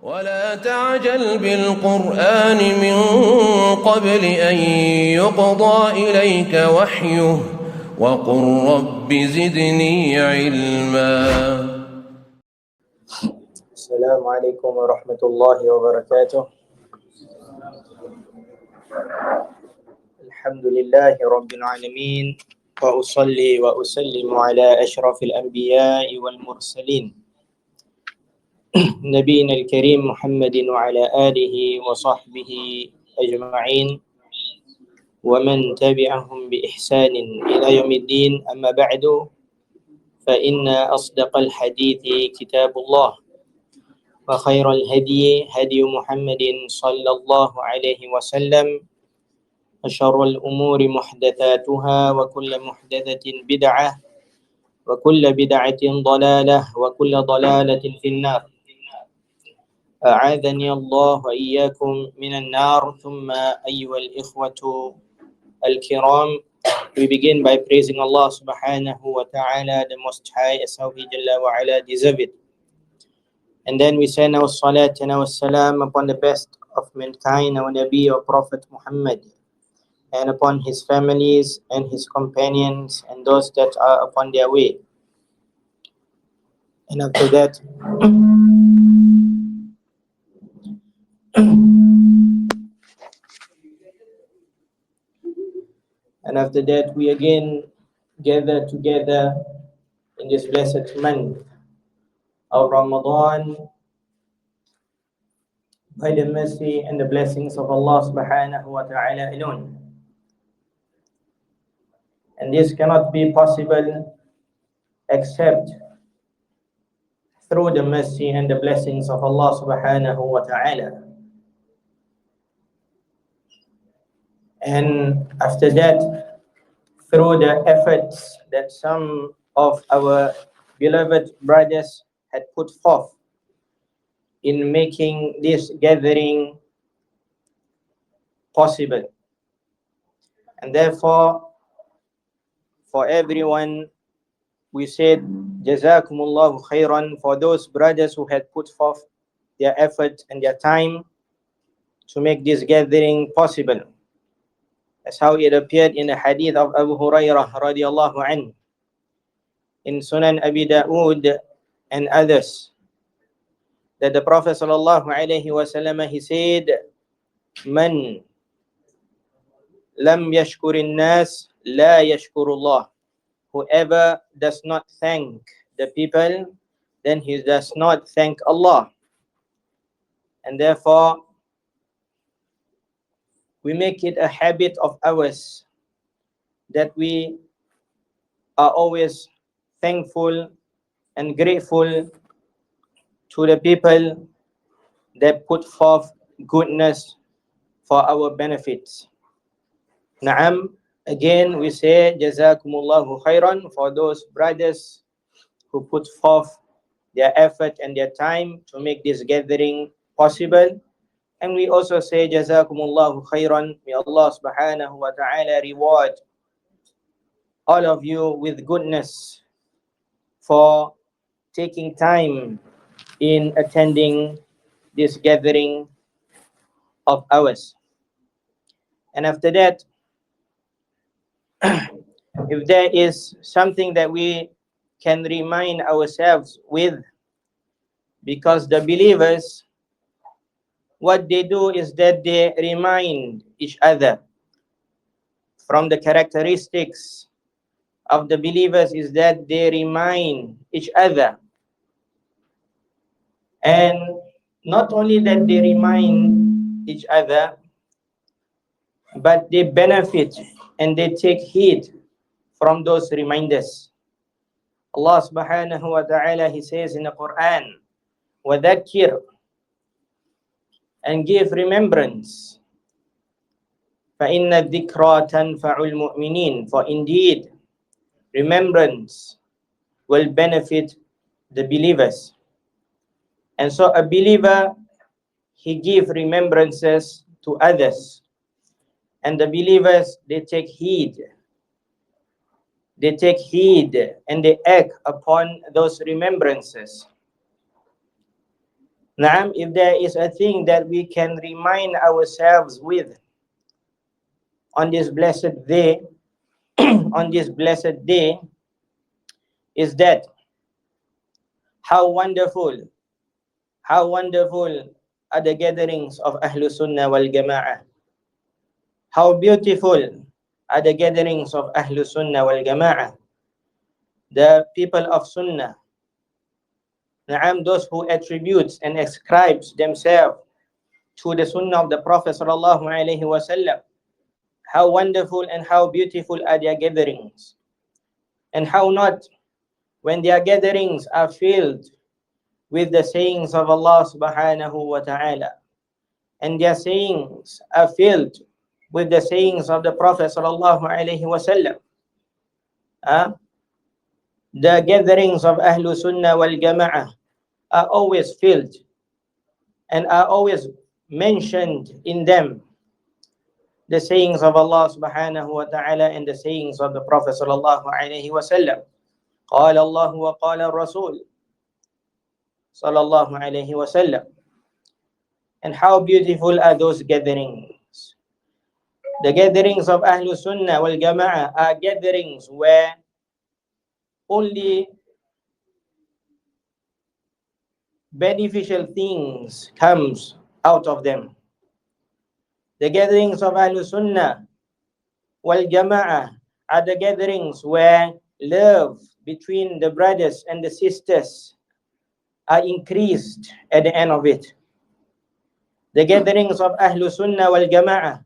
ولا تعجل بالقرآن من قبل أن يقضى إليك وحيه وقل رب زدني علما. السلام عليكم ورحمة الله وبركاته. الحمد لله رب العالمين وأصلي وأسلم على أشرف الأنبياء والمرسلين نبينا الكريم محمد وعلى آله وصحبه أجمعين ومن تبعهم بإحسان إلى يوم الدين. أما بعد، فإن أصدق الحديث كتاب الله وخير الهدي هدي محمد صلى الله عليه وسلم وشر الأمور محدثاتها وكل محدثة بدعة وكل بدعة ضلالة وكل ضلالة في النار. أعاذني الله وإياكم من النار. ثم أيها الإخوة الكرام, we begin by praising Allah subhanahu wa ta'ala, the Most High, as how He Jalla wa ala deserve it. And then we send our salat and our salam upon the best of mankind, our Nabi, our Prophet Muhammad, and upon his families and his companions and those that are upon their way. And after that, we again gather together in this blessed month of Ramadan by the mercy and the blessings of Allah subhanahu wa ta'ala alone. And this cannot be possible except through the mercy and the blessings of Allah subhanahu wa ta'ala. And after that, through the efforts that some of our beloved brothers had put forth in making this gathering possible. And therefore, for everyone, we said, Jazakumullahu khairan, for those brothers who had put forth their effort and their time to make this gathering possible. That's how it appeared in the hadith of Abu Hurairah radiallahu anhu, in Sunan Abi Dawood and others, that the Prophet sallallahu alayhi wa sallam, he said, Man lam yashkurin nas la yashkurullah. Whoever does not thank the people, then he does not thank Allah. And therefore, we make it a habit of ours that we are always thankful and grateful to the people that put forth goodness for our benefits. Na'am, again we say Jazakumullahu khairan for those brothers who put forth their effort and their time to make this gathering possible. And we also say Jazakumullahu khairan, may Allah subhanahu wa ta'ala reward all of you with goodness for taking time in attending this gathering of ours. And after that, if there is something that we can remind ourselves with, because the believers, what they do is that they remind each other. From the characteristics of the believers is that they remind each other. And not only that they remind each other, but they benefit and they take heed from those reminders. Allah subhanahu wa ta'ala, He says in the Quran, وَذَكِّرْ, and give remembrance. فَإِنَّ الذِّكْرَى تَنْفَعُ الْمُؤْمِنِينَ, for indeed remembrance will benefit the believers. And so a believer, he give remembrances to others, and the believers, they take heed. They take heed and they act upon those remembrances. Naam, if there is a thing that we can remind ourselves with on this blessed day, on this blessed day, is that how wonderful are the gatherings of Ahlus-Sunnah wal-Jama'ah. How beautiful are the gatherings of Ahlus-Sunnah wal-Jama'ah, the people of Sunnah. Naam, those who attributes and ascribes themselves to the Sunnah of the Prophet sallallahu alaihi wasallam. How wonderful and how beautiful are their gatherings, and how not when their gatherings are filled with the sayings of Allah subhanahu wa ta'ala, and their sayings are filled with the sayings of the Prophet sallallahu alaihi wasallam. The gatherings of Ahlus-Sunnah wal-Jama'ah are always filled and are always mentioned in them the sayings of Allah subhanahu wa ta'ala and the sayings of the Prophet sallallahu alaihi wasallam. قال الله وقال الرسول صلى الله عليه وسلم. And how beautiful are those gatherings. The gatherings of Ahlus-Sunnah wal-Jama'ah are gatherings where only beneficial things comes out of them. The gatherings of Ahlus-Sunnah wal-Jama'ah are the gatherings where love between the brothers and the sisters are increased at the end of it. The gatherings of Ahlus-Sunnah wal-Jama'ah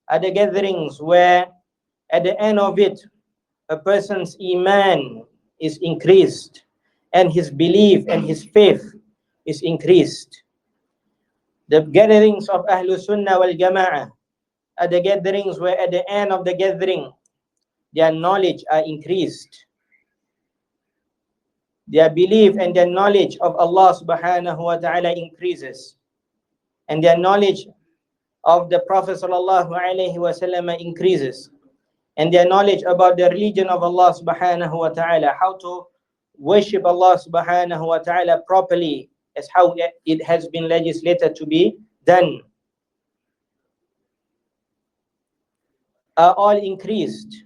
are the gatherings where at the end of it a person's iman is increased and his belief and his faith is increased. The gatherings of Ahlus-Sunnah wal-Jama'ah are the gatherings where at the end of the gathering their knowledge are increased. Their belief and their knowledge of Allah subhanahu wa ta'ala increases, and their knowledge of the Prophet sallallahu alaihi wasallam increases, and their knowledge about the religion of Allah subhanahu wa ta'ala, how to worship Allah subhanahu wa ta'ala properly as how it has been legislated to be done, are all increased.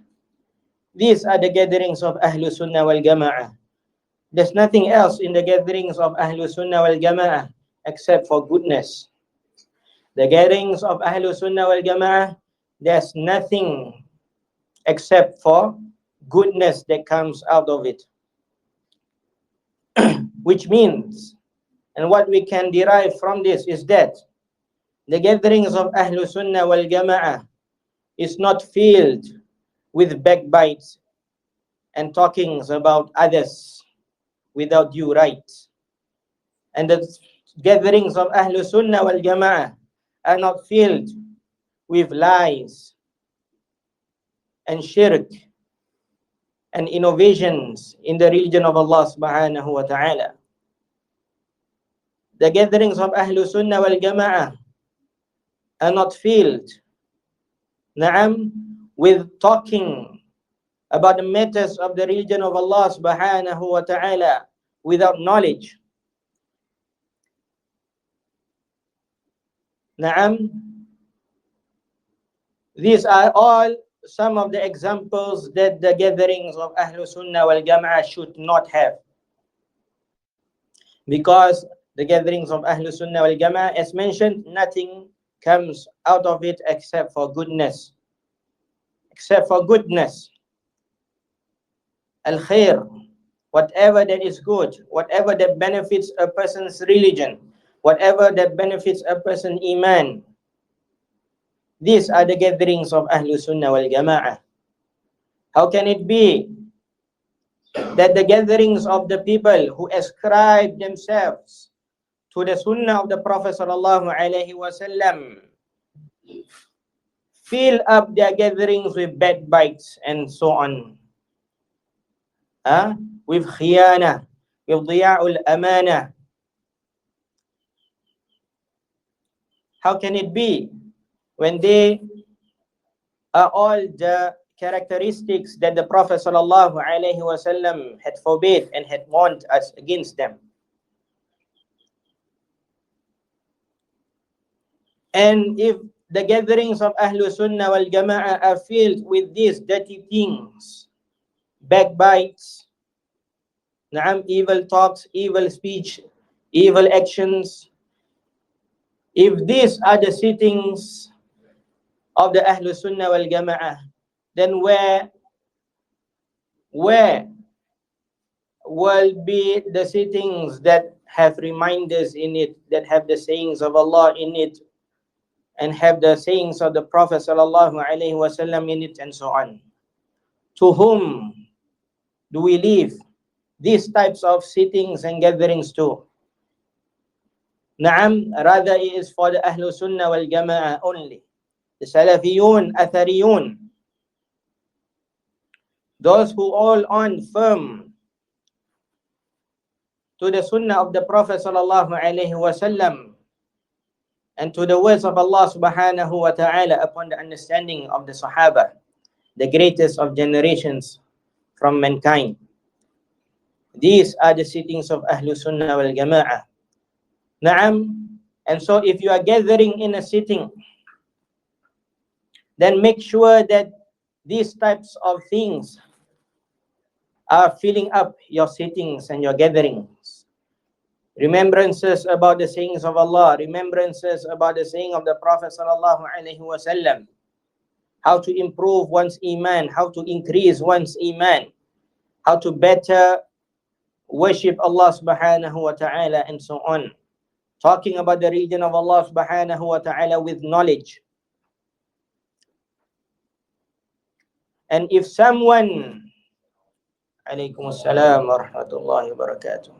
These are the gatherings of Ahlus-Sunnah wal-Jama'ah. There's nothing else in the gatherings of Ahlus-Sunnah wal-Jama'ah except for goodness. The gatherings of Ahlus-Sunnah wal-Jama'ah, there's nothing except for goodness that comes out of it. Which means, and what we can derive from this is that the gatherings of Ahlus-Sunnah wal-Jama'ah is not filled with backbites and talkings about others without due right. And the gatherings of Ahlus-Sunnah wal-Jama'ah are not filled with lies and shirk and innovations in the religion of Allah subhanahu wa ta'ala. The gatherings of Ahlus-Sunnah wal-Jama'ah are not filled, with talking about the matters of the religion of Allah subhanahu wa ta'ala without knowledge. These are all some of the examples that the gatherings of Ahlus-Sunnah wal-Jama'ah should not have. Because the gatherings of Ahlus-Sunnah wal-Jama'ah, as mentioned, nothing comes out of it except for goodness. Except for goodness. Al-Khair, whatever that is good, whatever that benefits a person's religion, whatever that benefits a person's iman. These are the gatherings of Ahlus-Sunnah wal-Jama'ah. How can it be that the gatherings of the people who ascribe themselves to the Sunnah of the Prophet sallallahu alaihi wasallam fill up their gatherings with backbites and so on, with khiyana, with 𝔸𝔸𝔸𝔻ℎ. How can it be when they are all the characteristics that the Prophet sallallahu alaihi wasallam had forbade and had warned us against them? And if the gatherings of Ahlus-Sunnah wal-Jama'ah are filled with these dirty things, backbites, evil talks, evil speech, evil actions, if these are the sittings of the Ahlus-Sunnah wal-Jama'ah, then where will be the sittings that have reminders in it, that have the sayings of Allah in it, and have the sayings of the Prophet sallallahu alaihi wasallam in it, and so on? To whom do we leave these types of sittings and gatherings to? Rather it is for the Ahlus-Sunnah wal-Jama'ah only, the Salafiyun, Athariyun, those who all on firm to the Sunnah of the Prophet sallallahu alaihi wasallam and to the words of Allah subhanahu wa ta'ala upon the understanding of the Sahaba, the greatest of generations from mankind. These are the sittings of Ahlus-Sunnah wal-Jama'ah. And so if you are gathering in a sitting, then make sure that these types of things are filling up your sittings and your gatherings. Remembrances about the sayings of Allah, remembrances about the saying of the Prophet sallallahu alaihi wasallam, how to improve one's iman, how to increase one's iman, how to better worship Allah subhanahu wa ta'ala, and so on. Talking about the religion of Allah subhanahu wa ta'ala with knowledge. And if someone, alaykum assalam wa rahmatullahi wa barakatuh,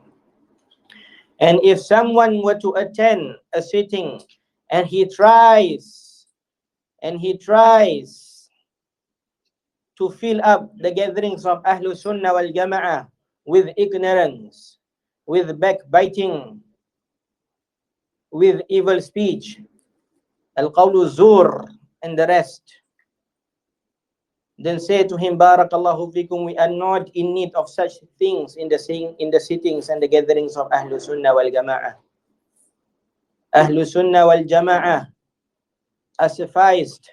and if someone were to attend a sitting and he tries to fill up the gatherings of Ahlus-Sunnah wal-Jama'ah with ignorance, with backbiting, with evil speech, al-qawlu zur, and the rest, then say to him, Barakallahu fikum, we are not in need of such things in the sittings and the gatherings of Ahlus-Sunnah wal-Jama'ah. Ahlus-Sunnah wal-Jama'ah are sufficed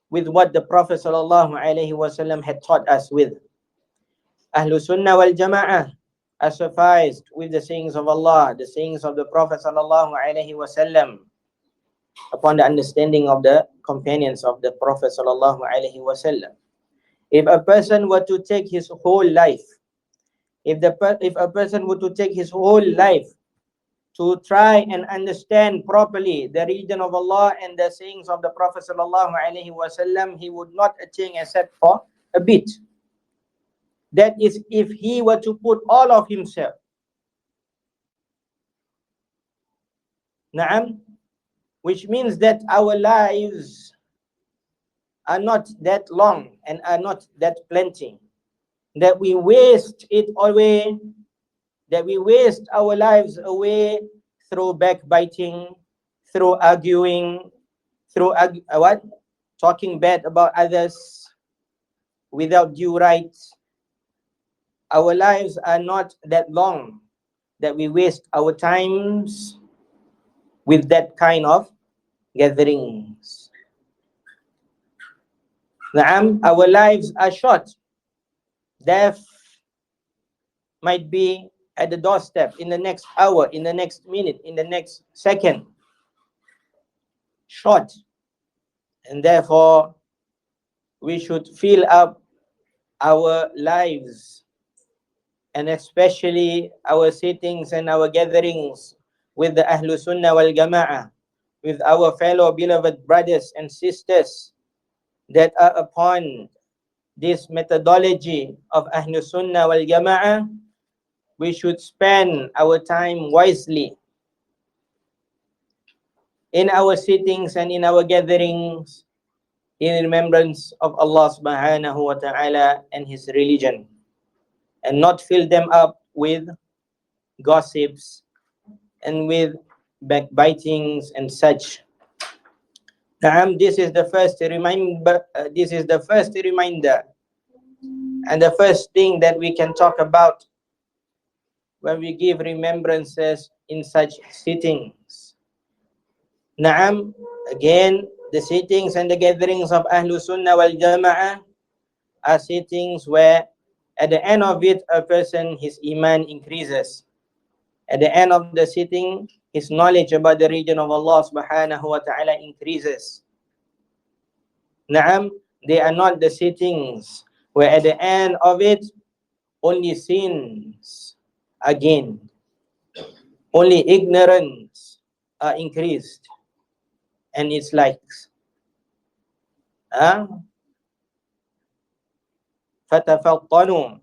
with what the Prophet sallallahu alaihi wasallam had taught us with. Ahlus-Sunnah wal-Jama'ah are sufficed with the sayings of Allah, the sayings of the Prophet sallallahu alaihi wasallam, upon the understanding of the companions of the Prophet sallallahu alaihi wasallam. If a person were to take his whole life, if a person were to take his whole life to try and understand properly the religion of Allah and the sayings of the Prophet sallallahu alaihi wasallam, he would not attain except for a bit. That is, if he were to put all of himself. Which means that our lives are not that long and are not that plenty, that we waste it away, that we waste our lives away through backbiting, through arguing, through talking bad about others without due rights. Our lives are not that long that we waste our times with that kind of gatherings. Our lives are short. Death might be at the doorstep in the next hour, in the next minute, in the next second. Short. And therefore, we should fill up our lives, and especially our sittings and our gatherings with the Ahlus-Sunnah wal-Jama'ah, with our fellow beloved brothers and sisters that are upon this methodology of Ahlus-Sunnah wal-Jama'ah. We should spend our time wisely in our sittings and in our gatherings in remembrance of Allah subhanahu wa ta'ala and His religion, and not fill them up with gossips and with backbitings and such. This is the first reminder. And the first thing that we can talk about when we give remembrances in such sittings. Na'am, again, the sittings and the gatherings of Ahlus-Sunnah Wal-Jama are sittings where at the end of it, a person, his iman increases. At the end of the sitting, his knowledge about the region of Allah subhanahu wa ta'ala increases. Na'am, they are not the sittings where at the end of it, only sins are gained. Only ignorance are increased. And its likes. فَتَفَطَّنُوا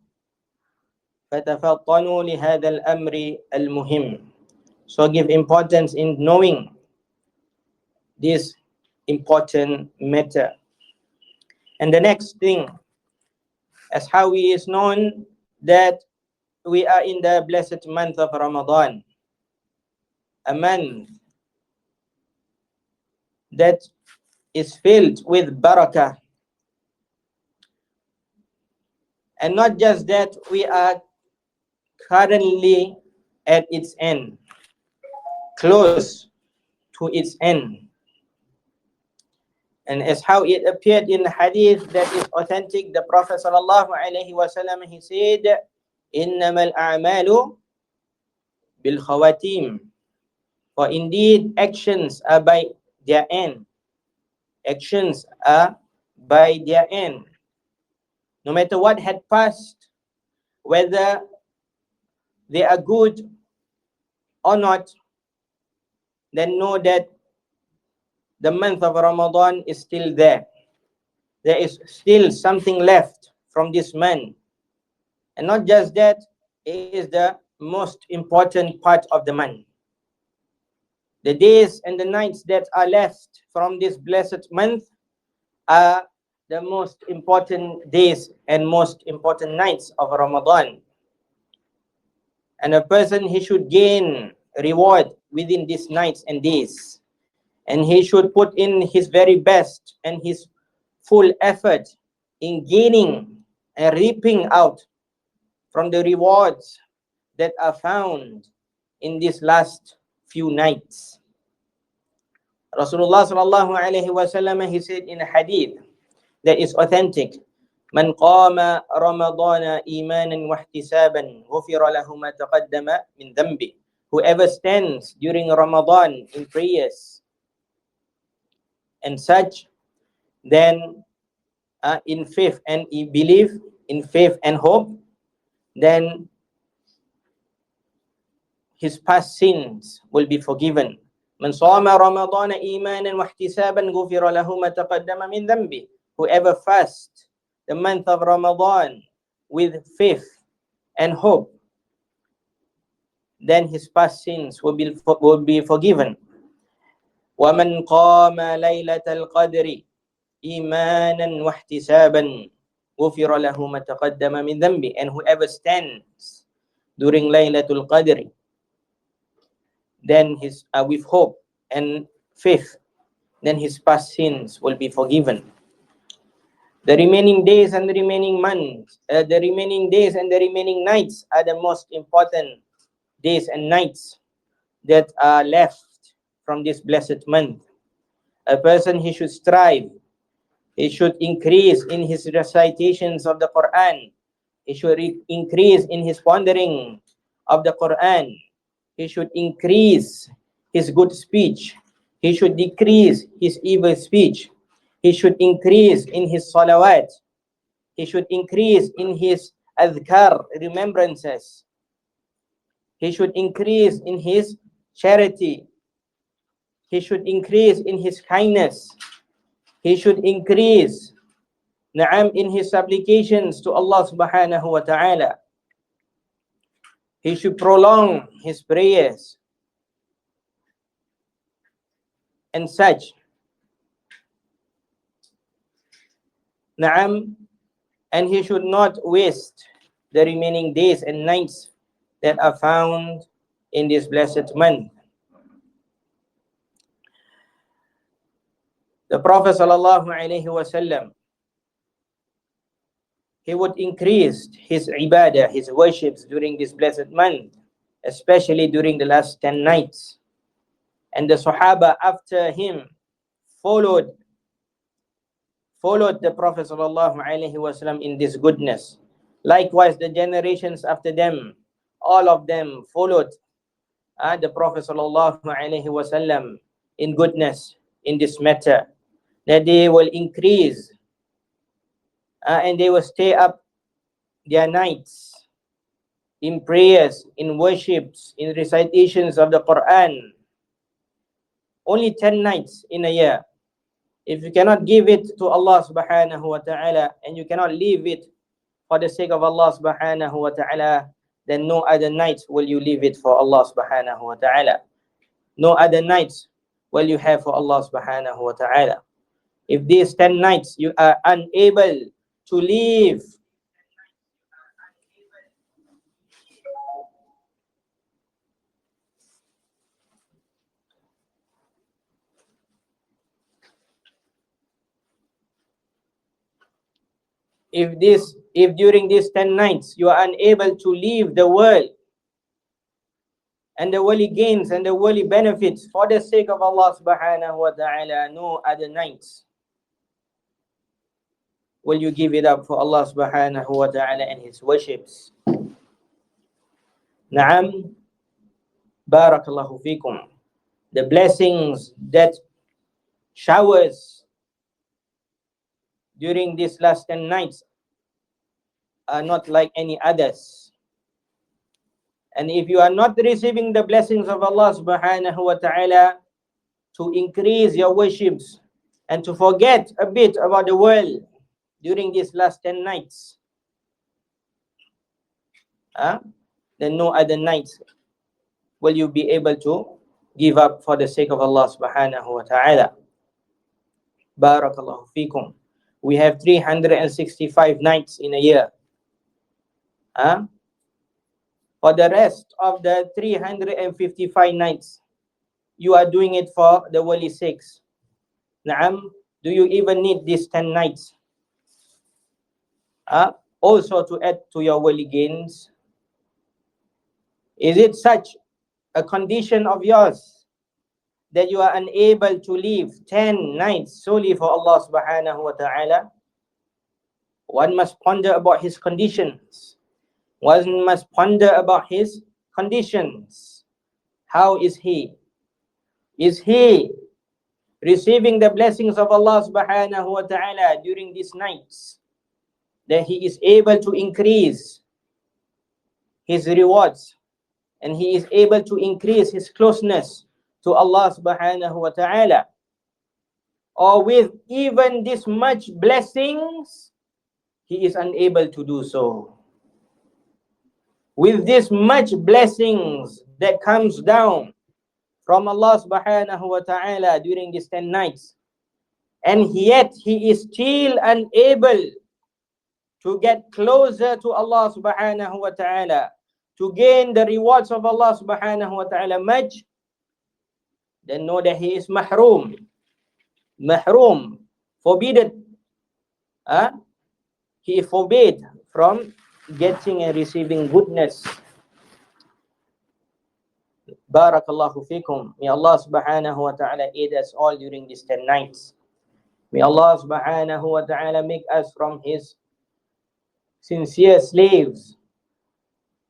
لِهَذَا الْأَمْرِ الْمُهِمِّ. So give importance in knowing this important matter. And the next thing, as how it is known that we are in the blessed month of Ramadan, a month that is filled with barakah. And not just that, we are currently at its end, close to its end. And as how it appeared in the hadith that is authentic, the Prophet sallallahu alaihi wasallam, he said, إِنَّمَا الْأَعْمَالُ بِالْخَوَاتِيمِ. For indeed, actions are by their end. Actions are by their end. No matter what had passed, whether they are good or not, then know that the month of Ramadan is still there. There is still something left from this month. And not just that, it is the most important part of the month. The days and the nights that are left from this blessed month are the most important days and most important nights of Ramadan. And a person, he should gain reward within these nights and days. And he should put in his very best and his full effort in gaining and reaping out from the rewards that are found in these last few nights. Rasulullah sallallahu alaihi wasallam, he said in a hadith that is authentic, من قام رمضان إيمانا واحتسابا غفر له ما تقدم من ذنبه. Whoever stands during Ramadan in prayers and such, then in faith and belief, in faith and hope, then his past sins will be forgiven. من صام رمضان إيمانا واحتسابا غفر له ما تقدم من ذنبه. Whoever fasts the month of Ramadan with faith and hope, then his past sins will be forgiven. وَمَنْ قَامَ لَيْلَةَ الْقَدْرِ إِيمَانًا وَاحْتِسَابًا غُفِرَ لَهُ مَا تَقَدَّمَ مِنْ ذَنْبِهِ. And whoever stands during Laylatul Qadr, then his with hope and faith, then his past sins will be forgiven. The remaining days and the remaining months, the remaining days and the remaining nights are the most important days and nights that are left from this blessed month. A person, he should strive. He should increase in his recitations of the Quran. He should increase in his pondering of the Quran. He should increase his good speech. He should decrease his evil speech. He should increase in his salawat. He should increase in his adhkar, remembrances. He should increase in his charity. He should increase in his kindness. He should increase in his supplications to Allah subhanahu wa ta'ala. He should prolong his prayers and such. And he should not waste the remaining days and nights that are found in this blessed month. The Prophet sallallahu alaihi wasallam, he would increase his ibadah, his worships during this blessed month, especially during the last 10 nights. and the Sahaba after him followed the Prophet sallallahu alaihi wasallam in this goodness. Likewise, the generations after them, all of them followed the Prophet sallallahu alaihi wasallam in goodness in this matter, that they will increase and they will stay up their nights in prayers, in worships, in recitations of the Quran. Only 10 nights in a year. If you cannot give it to Allah subhanahu wa ta'ala, and you cannot leave it for the sake of Allah subhanahu wa ta'ala, then no other nights will you leave it for Allah subhanahu wa ta'ala. No other nights will you have for Allah subhanahu wa ta'ala. If these 10 nights you are unable to leave, if during these 10 nights you are unable to leave the world and the worldly gains and the worldly benefits for the sake of Allah subhanahu wa ta'ala, no other nights will you give it up for Allah subhanahu wa ta'ala and his worships. Na'am, barakallahu fikum. The blessings that showers during these last 10 nights are not like any others. And if you are not receiving the blessings of Allah subhanahu wa ta'ala, to increase your worships and to forget a bit about the world during these last 10 nights, then no other nights will you be able to give up for the sake of Allah subhanahu wa ta'ala. Barakallahu fikum. We have 365 nights in a year. For the rest of the 355 nights, you are doing it for the worldly sakes. Na'am, do you even need these 10 nights? Also to add to your worldly gains? Is it such a condition of yours that you are unable to leave 10 nights solely for Allah subhanahu wa ta'ala? One must ponder about his conditions. One must ponder about his conditions. How is he? Is he receiving the blessings of Allah subhanahu wa ta'ala during these nights, that he is able to increase his rewards and he is able to increase his closeness to Allah subhanahu wa ta'ala? Or with even this much blessings, he is unable to do so? With this much blessings that comes down from Allah subhanahu wa ta'ala during these 10 nights, and yet he is still unable to get closer to Allah subhanahu wa ta'ala, to gain the rewards of Allah subhanahu wa ta'ala much, then know that he is mahroom, forbidden. He is forbid from getting and receiving goodness. Barakallahu fikum. May Allah subhanahu wa ta'ala aid us all during these 10 nights. May Allah subhanahu wa ta'ala make us from his sincere slaves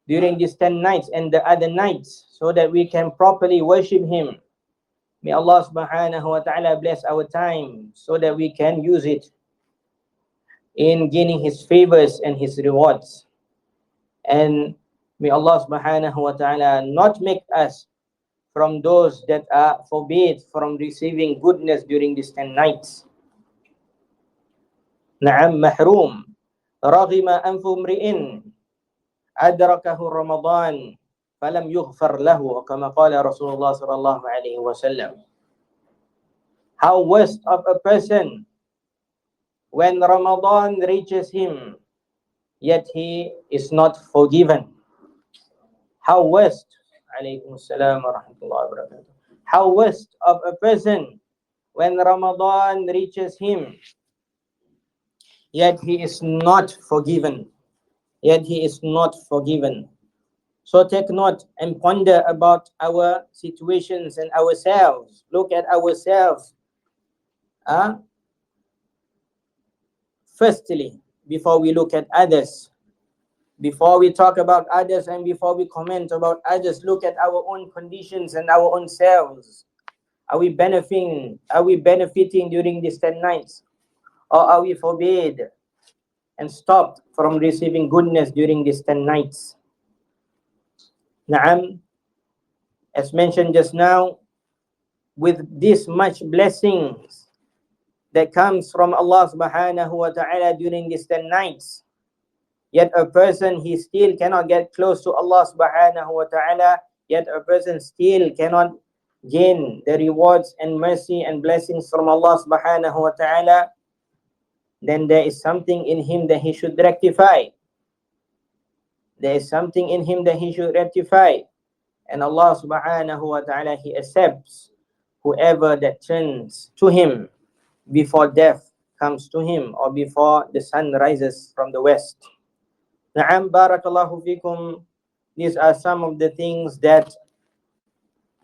during these 10 nights and the other nights, so that we can properly worship him. May Allah subhanahu wa ta'ala bless our time so that we can use it in gaining his favors and his rewards. And may Allah subhanahu wa ta'ala not make us from those that are forbid from receiving goodness during these 10 nights. Na'am, mahroom. Raghima anfu mri'in adrakahu Ramadhān falam yughfar lahu, kama qala Rasulullah sallallahu alaihi wasallam. How worst of a person when Ramadan reaches him, yet he is not forgiven. How worst, alaykum assalam wa rahmatullahi wa barakatuh. How worst of a person when Ramadan reaches him, yet he is not forgiven. Yet he is not forgiven. So take note and ponder about our situations and ourselves. Look at ourselves. Firstly, before we look at others. Before we talk about others and before we comment about others, look at our own conditions and our own selves. Are we benefiting during these 10 nights? Or are we forbade and stopped from receiving goodness during these 10 nights? Na'am, as mentioned just now, with this much blessings that comes from Allah subhanahu wa ta'ala during these 10 nights, yet a person, he still cannot get close to Allah subhanahu wa ta'ala, yet a person still cannot gain the rewards and mercy and blessings from Allah subhanahu wa ta'ala, then there is something in him that he should rectify. There is something in him that he should rectify. And Allah subhanahu wa ta'ala, he accepts whoever that turns to him before death comes to him or before the sun rises from the west. Na'am, barakallahu fikum. These are some of the things that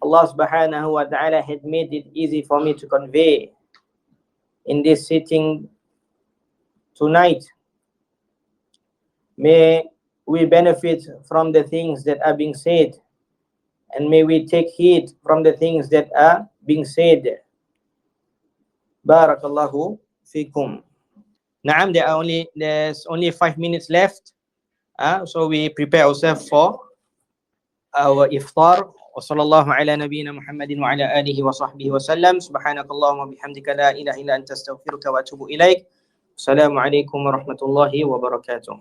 Allah subhanahu wa ta'ala had made it easy for me to convey in this sitting tonight. May we benefit from the things that are being said, and may we take heed from the things that are being said. Barakallahu fikum. Naam, there's only 5 minutes left. So we prepare ourselves for our iftar. وصلى الله على نبينا محمد وعلى آله وصحبه وسلم. سبحانك اللهم وبحمدك لا إله إلا أنت أستغفرك وأتوب إليك. السلام عليكم ورحمة الله وبركاته.